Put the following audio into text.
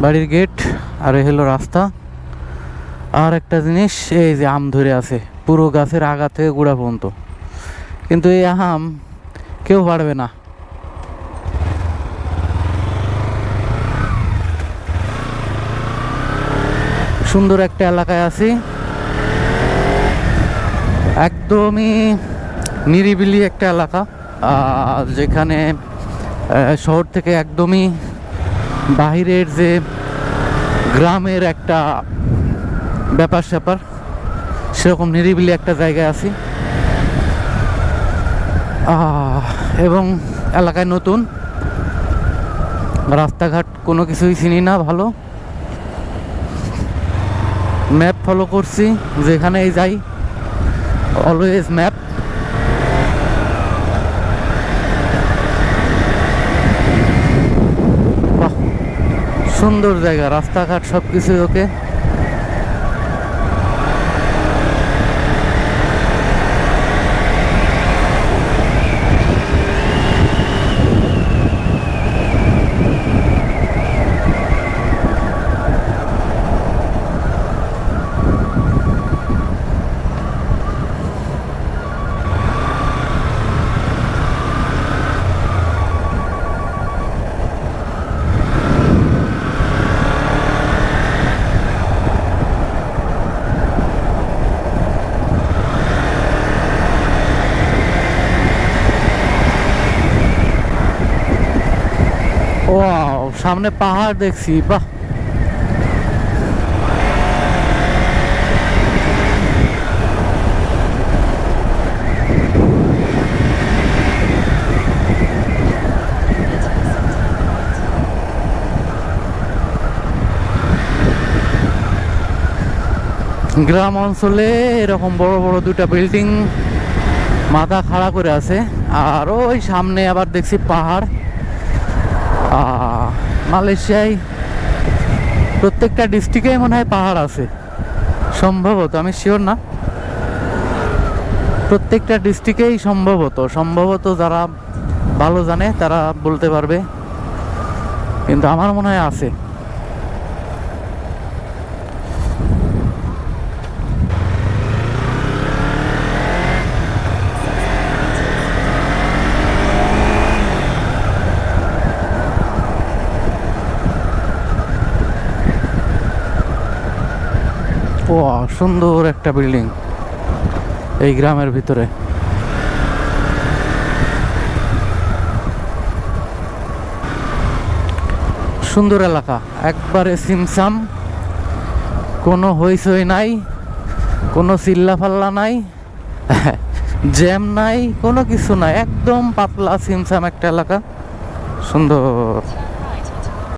বাড়ির গেট, আর এই হলো রাস্তা। আর একটা জিনিস, এই যে আম ধরে আছে পুরো গাছের আগা থেকে গোড়া পর্যন্ত, কিন্তু এই আম কেউ পারবে না। সুন্দর একটা এলাকায় আছি, একদমই নিরিবিলি একটা এলাকা, যেখানে শহর থেকে একদমই বাহিরের যে গ্রামের একটা ব্যাপার স্যাপার, সেরকম নিরিবিলি একটা জায়গায় আছি। এবং এলাকায় নতুন, রাস্তাঘাট কোনো কিছুই চিনি না ভালো। ম্যাপ ফলো করছি, যেখানেই যাই অলওয়েজ ম্যাপ। বাহ, সুন্দর জায়গা, রাস্তাঘাট সব কিছু ওকে। ওয়াও, সামনে পাহাড় দেখছি, বাহ। গ্রাম অঞ্চলে এরকম বড় বড় দুটা বিল্ডিং মাথা খাড়া করে আছে, আর ওই সামনে আবার দেখছি পাহাড়। মালয়েশিয়ায় প্রত্যেকটা ডিস্ট্রিক্টেই মনে হয় পাহাড় আছে সম্ভবত, আমি শিওর না। প্রত্যেকটা ডিস্ট্রিক্টেই সম্ভবত যারা ভালো জানে তারা বলতে পারবে, কিন্তু আমার মনে হয় আছে। ও, সুন্দর একটা বিল্ডিং এই গ্রামের ভিতরে। সুন্দর এলাকা, একবারে সিমসাম, কোনো হইচই নাই, কোনো চিল্লাফাল্লা নাই, জ্যাম নাই, কোনো কিছু নাই, একদম পাতলা সিমসাম একটা এলাকা, সুন্দর।